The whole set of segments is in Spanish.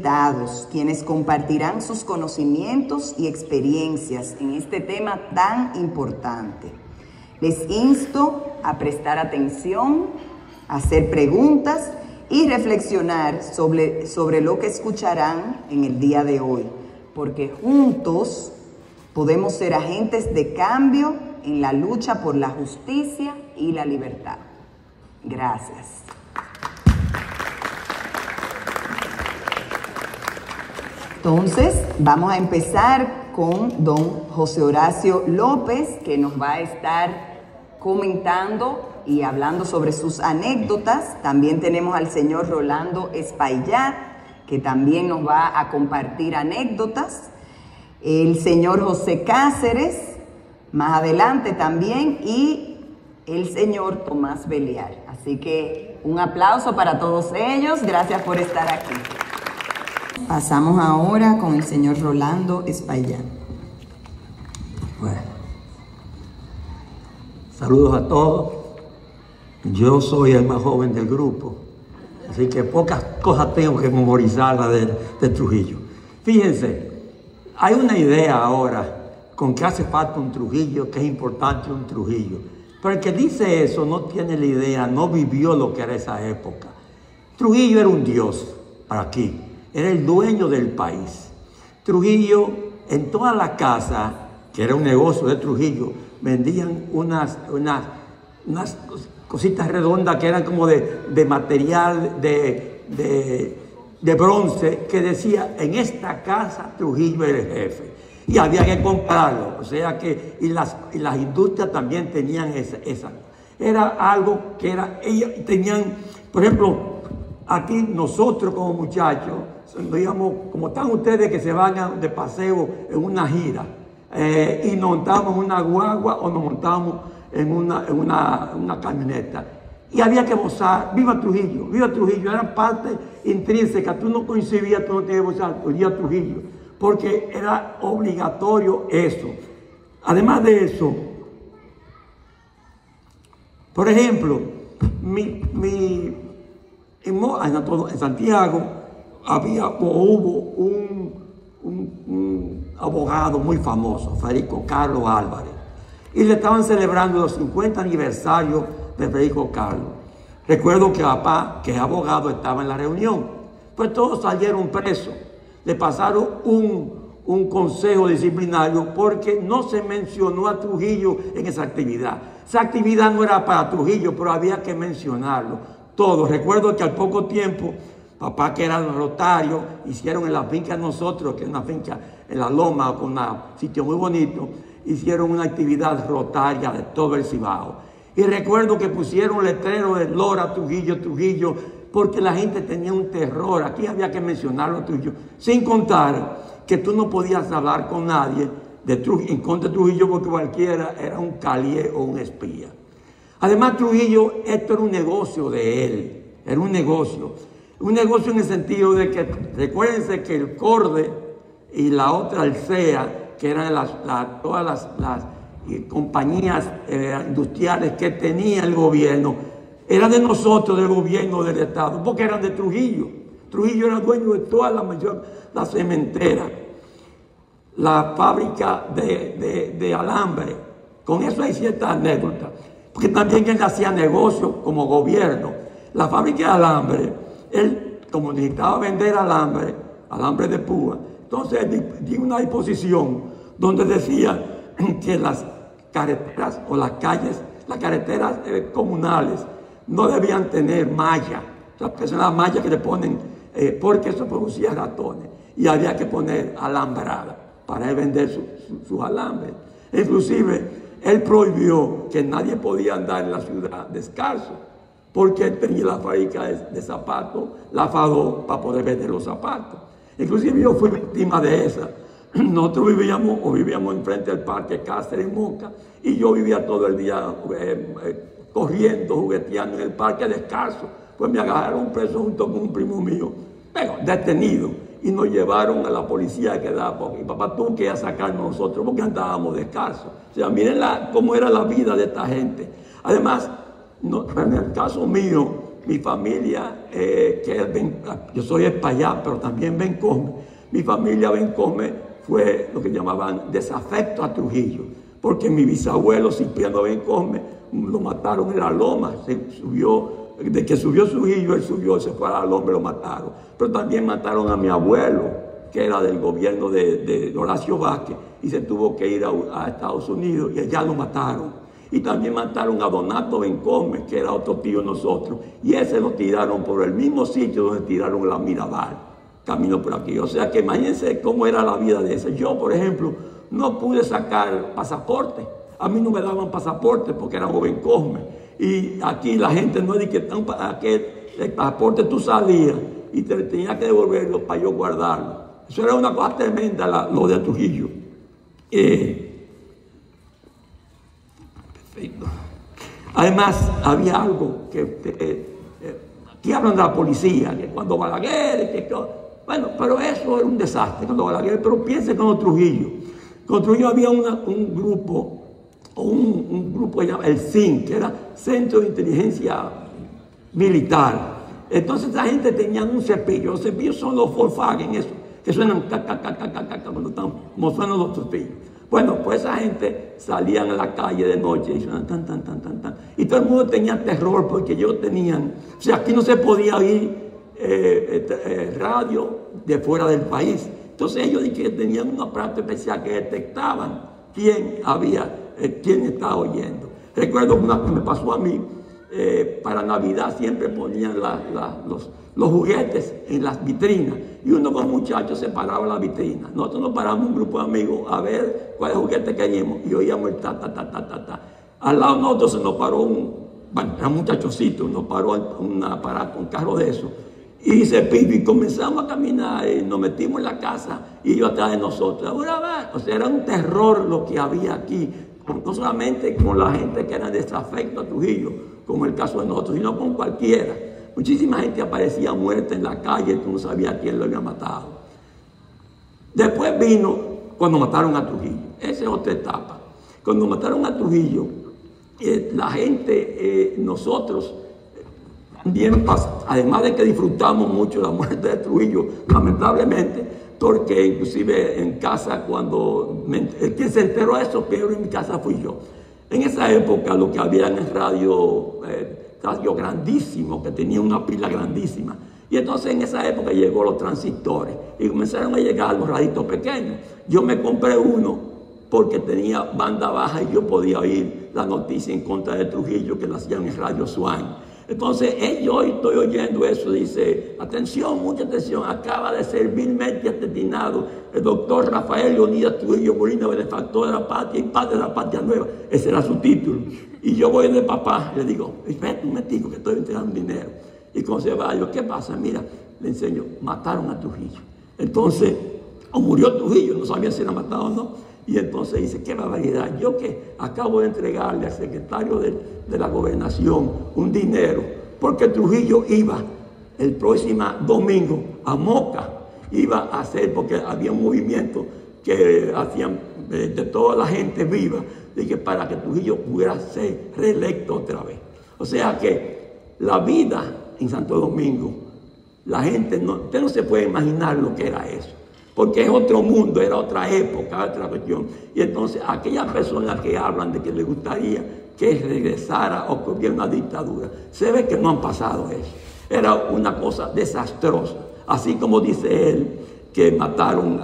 invitados, quienes compartirán sus conocimientos y experiencias en este tema tan importante. Les insto a prestar atención, a hacer preguntas y reflexionar sobre lo que escucharán en el día de hoy, porque juntos podemos ser agentes de cambio en la lucha por la justicia y la libertad. Gracias. Entonces, vamos a empezar con don José Horacio López, que nos va a estar comentando y hablando sobre sus anécdotas. También tenemos al señor Rolando Espaillat, que también nos va a compartir anécdotas. El señor José Cáceres, más adelante también, y el señor Tomás Beliar. Así que un aplauso para todos ellos. Gracias por estar aquí. Pasamos ahora con el señor Rolando Espaillat. Bueno, saludos a todos. Yo soy el más joven del grupo, así que pocas cosas tengo que memorizar de Trujillo. Fíjense, hay una idea ahora con que hace falta un Trujillo, que es importante un Trujillo. Pero el que dice eso no tiene la idea, no vivió lo que era esa época. Trujillo era un dios para aquí. Era el dueño del país. Trujillo, en toda la casa, que era un negocio de Trujillo, vendían unas cositas redondas que eran como de material de bronce, que decía, en esta casa Trujillo era el jefe. Y había que comprarlo. O sea que, y las industrias también tenían esa. Era algo que era, ellos tenían, por ejemplo, aquí nosotros como muchachos, digamos, como están ustedes que se van de paseo en una gira y nos montamos en una guagua o nos montamos en una camioneta y había que gozar, viva Trujillo, era parte intrínseca, tú no concebías, tú no tenías que gozar, viva Trujillo, porque era obligatorio eso. Además de eso, por ejemplo, en Santiago hubo un abogado muy famoso, Federico Carlos Álvarez, y le estaban celebrando los 50 aniversarios de Federico Carlos. Recuerdo que papá, que es abogado, estaba en la reunión, pues todos salieron presos. Le pasaron un consejo disciplinario porque no se mencionó a Trujillo en esa actividad. Esa actividad no era para Trujillo, pero había que mencionarlo. Todos. Recuerdo que al poco tiempo, papá, que era rotario, hicieron en la finca de nosotros, que es una finca en la Loma, con un sitio muy bonito, hicieron una actividad rotaria de todo el Cibao. Y recuerdo que pusieron letrero de Lora, Trujillo, Trujillo, porque la gente tenía un terror. Aquí había que mencionarlo a Trujillo. Sin contar que tú no podías hablar con nadie en contra de Trujillo porque cualquiera era un calié o un espía. Además, Trujillo, esto era un negocio de él. Era un negocio. Un negocio en el sentido de que, recuérdense que el Corde y la otra Alsea, que eran todas las compañías industriales que tenía el gobierno, eran de nosotros, del gobierno del Estado, porque eran de Trujillo. Trujillo era dueño de toda la cementera, la fábrica de alambre. Con eso hay ciertas anécdotas, porque también él hacía negocio como gobierno. La fábrica de alambre, él, como necesitaba vender alambre de púa, entonces él dio una disposición donde decía que las carreteras o las carreteras comunales no debían tener malla. O sea, que son las mallas que le ponen, porque eso producía ratones. Y había que poner alambrada para él vender sus alambres. Inclusive, él prohibió que nadie podía andar en la ciudad descalzo, porque él tenía la fábrica de zapatos, la FADO, para poder vender los zapatos. Inclusive yo fui víctima de esa. Nosotros vivíamos enfrente del Parque Cáceres en Moca, y yo vivía todo el día corriendo, jugueteando en el parque descalzo. Pues me agarraron preso junto con un primo mío, pero detenido, y nos llevaron a la policía que daba, porque mi papá tuvo que ir a sacarnos a nosotros porque andábamos descalzos. O sea, miren cómo era la vida de esta gente. Además, en el caso mío, mi familia, yo soy español, pero también Bencosme, mi familia Bencosme fue lo que llamaban desafecto a Trujillo, porque mi bisabuelo Cipriano Bencosme lo mataron en la loma, de que subió Trujillo, él subió, se fue a la loma y lo mataron. Pero también mataron a mi abuelo, que era del gobierno de Horacio Vázquez, y se tuvo que ir a Estados Unidos y allá lo mataron. Y también mataron a Donato Bencosme, que era otro tío de nosotros, y ese lo tiraron por el mismo sitio donde tiraron la Mirabal, camino por aquí. O sea que imagínense cómo era la vida de ese. Yo, por ejemplo, no pude sacar pasaporte. A mí no me daban pasaporte porque era Bencosme. Y aquí la gente no es de que el pasaporte tú salías y te tenías que devolverlo para yo guardarlo. Eso era una cosa tremenda, lo de Trujillo. Perfecto. Además, había algo que aquí hablan de la policía, que cuando Balaguer, bueno, pero eso era un desastre cuando Balaguer, pero piense con Trujillo. Con Trujillo había un grupo, un grupo que se llama el CIN, que era Centro de Inteligencia Militar. Entonces la gente tenía un cepillo. Los cepillos son los Volkswagen, eso, que suenan cuando suenan los cepillos. Bueno, pues esa gente salían a la calle de noche y suenan tan. Y todo el mundo tenía terror porque ellos tenían, o sea, aquí no se podía oír radio de fuera del país. Entonces ellos tenían un aparato especial que detectaban quién estaba oyendo. Recuerdo una que me pasó a mí, para Navidad siempre ponían los juguetes en las vitrinas y uno con muchachos se paraba en la vitrina. Nosotros nos paramos un grupo de amigos a ver cuáles juguetes queríamos y oíamos el ta. Al lado de nosotros se nos paró era un muchachocito, nos paró un aparato, un carro de eso. Y se pidió y comenzamos a caminar y nos metimos en la casa y ellos atrás de nosotros. Ahora va, o sea, era un terror lo que había aquí, no solamente con la gente que era desafecto a Trujillo, como el caso de nosotros, sino con cualquiera. Muchísima gente aparecía muerta en la calle, tú no sabías quién lo había matado. Después vino cuando mataron a Trujillo, esa es otra etapa. Cuando mataron a Trujillo, la gente, nosotros, también además de que disfrutamos mucho la muerte de Trujillo, lamentablemente, porque inclusive en casa el que se enteró de eso, pero en mi casa fui yo. En esa época lo que había en el radio grandísimo, que tenía una pila grandísima. Y entonces en esa época llegó los transistores y comenzaron a llegar los raditos pequeños. Yo me compré uno porque tenía banda baja y yo podía oír la noticia en contra de Trujillo que la hacían en Radio Swan. Entonces, yo estoy oyendo eso, dice, atención, mucha atención, acaba de ser vilmente asesinado el doctor Rafael Leonidas Trujillo Molina, benefactor de la patria y padre de la patria nueva. Ese era su título. Y yo voy de papá, le digo, espérate un momentico que estoy entregando dinero. Y cuando se va, yo, ¿qué pasa? Mira, le enseño, mataron a Trujillo. Entonces, o murió Trujillo, no sabía si era matado o no. Y entonces dice, qué barbaridad, yo que acabo de entregarle al secretario de la gobernación un dinero, porque Trujillo iba el próximo domingo a Moca, iba a hacer, porque había un movimiento que hacían de toda la gente viva, de que para que Trujillo pudiera ser reelecto otra vez. O sea que la vida en Santo Domingo, la gente, usted no se puede imaginar lo que era eso. Porque es otro mundo, era otra época, otra cuestión. Y entonces aquellas personas que hablan de que les gustaría que regresara o que hubiera una dictadura, se ve que no han pasado eso. Era una cosa desastrosa. Así como dice él, que mataron,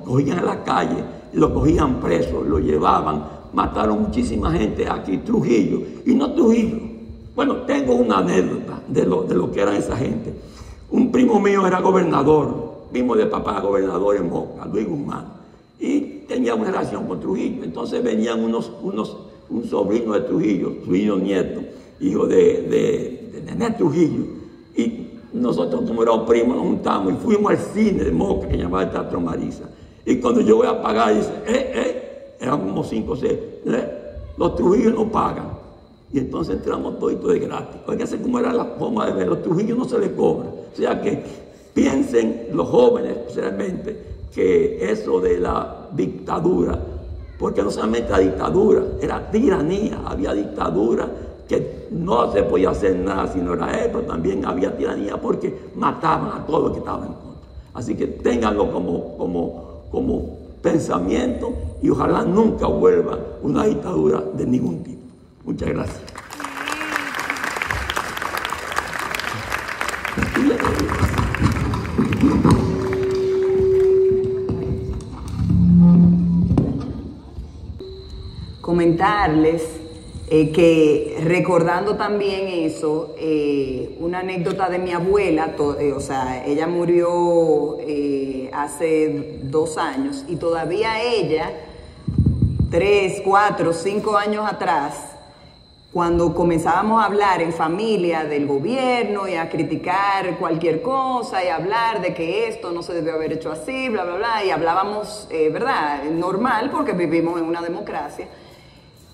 cogían a la calle, lo cogían preso, lo llevaban, mataron muchísima gente aquí, Trujillo. Y no Trujillo. Bueno, tengo una anécdota de lo que era esa gente. Un primo mío era gobernador. Primo de papá, gobernador en Moca, Luis Guzmán, y tenía una relación con Trujillo. Entonces venían un sobrino de Trujillo nieto, hijo de Nené Trujillo. Y nosotros, como éramos primos, nos juntamos y fuimos al cine de Moca, que se llamaba el Teatro Marisa. Y cuando yo voy a pagar, dice, eran como 5 o 6, los Trujillos no pagan. Y entonces entramos toditos de gratis. Oiganse cómo era la forma de ver, los Trujillos no se les cobra. O sea que piensen los jóvenes especialmente que eso de la dictadura, porque no solamente la dictadura, era tiranía, había dictadura que no se podía hacer nada si no era él, pero también había tiranía porque mataban a todos los que estaban en contra. Así que ténganlo como pensamiento y ojalá nunca vuelva una dictadura de ningún tipo. Muchas gracias. Comentarles que recordando también eso, una anécdota de mi abuela, o sea, ella murió hace 2 años y todavía ella, 3, 4, 5 años atrás, cuando comenzábamos a hablar en familia del gobierno y a criticar cualquier cosa y a hablar de que esto no se debió haber hecho así, bla, bla, bla, y hablábamos, ¿verdad?, normal porque vivimos en una democracia.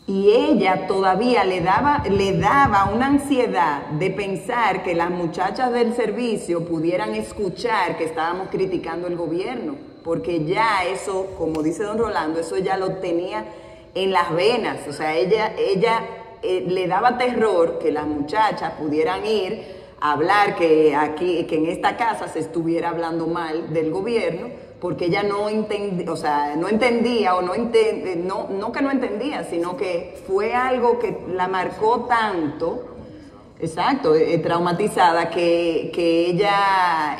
Y ella todavía le daba una ansiedad de pensar que las muchachas del servicio pudieran escuchar que estábamos criticando el gobierno, porque ya eso, como dice don Rolando, eso ya lo tenía en las venas. O sea, ella le daba terror que las muchachas pudieran ir a hablar que en esta casa se estuviera hablando mal del gobierno, porque ella no entendía, o sea, no entendía, o no que no entendía, sino que fue algo que la marcó tanto, exacto, traumatizada, que ella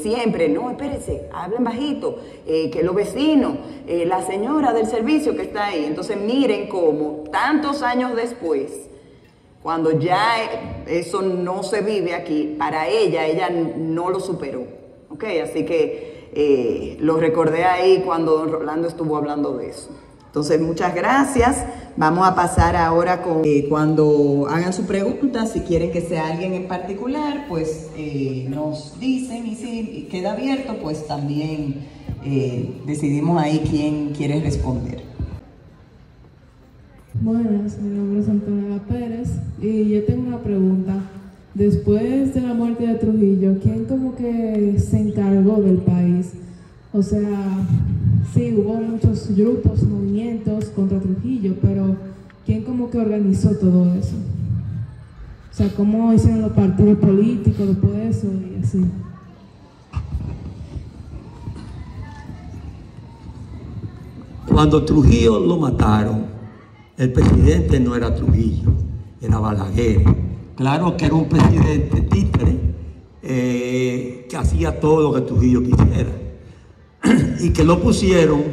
siempre, no, espérense, hablen bajito, que los vecinos, la señora del servicio que está ahí. Entonces miren cómo tantos años después, cuando ya eso no se vive aquí, para ella no lo superó, ¿ok? Así que lo recordé ahí cuando don Rolando estuvo hablando de eso. Entonces, muchas gracias. Vamos a pasar ahora con cuando hagan su pregunta, si quieren que sea alguien en particular, pues nos dicen, y si queda abierto, pues también decidimos ahí quién quiere responder. Buenas, mi nombre es Antonella Pérez y yo tengo una pregunta. Después de la muerte de Trujillo, ¿quién como que se encargó del país? O sea, sí, hubo muchos grupos, movimientos contra Trujillo, pero ¿quién como que organizó todo eso? O sea, ¿cómo hicieron los partidos políticos después de eso y así? Cuando Trujillo lo mataron, el presidente no era Trujillo, era Balaguer. Claro que era un presidente títere que hacía todo lo que Trujillo quisiera. Y que lo pusieron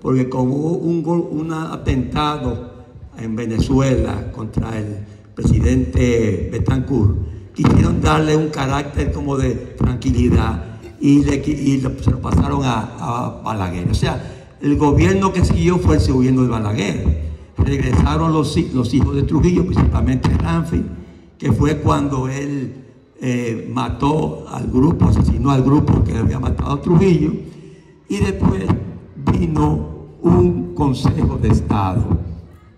porque como hubo un atentado en Venezuela contra el presidente Betancourt, quisieron darle un carácter como de tranquilidad y se lo pasaron a Balaguer. O sea, el gobierno que siguió fue el gobierno de Balaguer. Regresaron los hijos de Trujillo, principalmente Ramfi, que fue cuando él mató al grupo, asesinó al grupo que había matado a Trujillo, y después vino un consejo de Estado.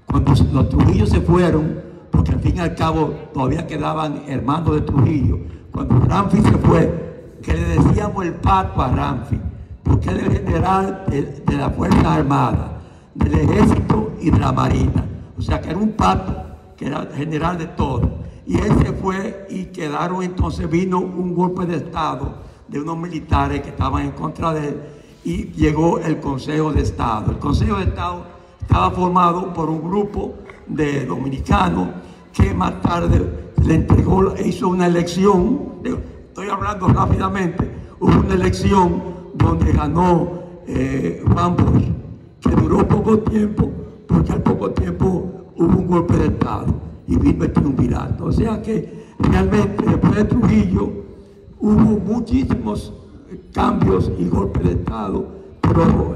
Cuando los Trujillos se fueron, porque al fin y al cabo todavía quedaban hermanos de Trujillo, cuando Ramfi se fue, que le decíamos el pacto a Ramfi, porque él era el general de la Fuerza Armada, del Ejército y de la Marina. O sea que era un pacto, que era general de todo. Y él se fue y quedaron, entonces vino un golpe de Estado de unos militares que estaban en contra de él y llegó el Consejo de Estado. El Consejo de Estado estaba formado por un grupo de dominicanos que más tarde le entregó, hizo una elección, estoy hablando rápidamente, hubo una elección donde ganó Juan Bosch, que duró poco tiempo, porque al poco tiempo hubo un golpe de Estado y vino el triunvirato. O sea que realmente después de Trujillo hubo muchísimos cambios y golpes de Estado, pero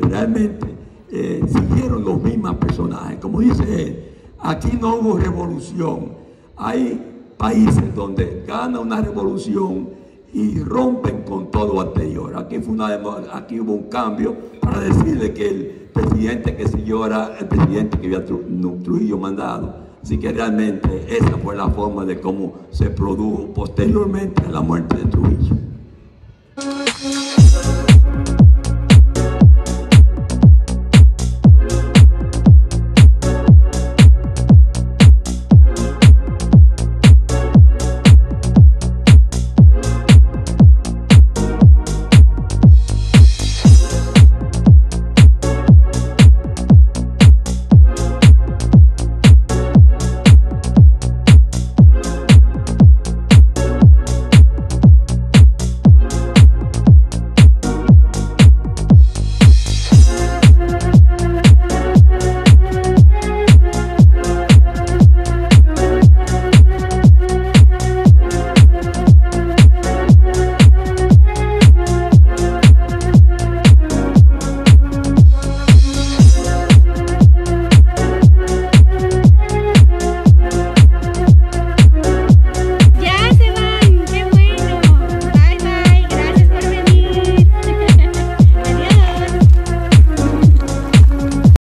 realmente siguieron los mismos personajes. Como dice él, aquí no hubo revolución. Hay países donde gana una revolución y rompen con todo lo anterior. Aquí hubo un cambio para decirle que el presidente que siguió era el presidente que había Trujillo mandado. Así que realmente esa fue la forma de cómo se produjo posteriormente a la muerte de Trujillo.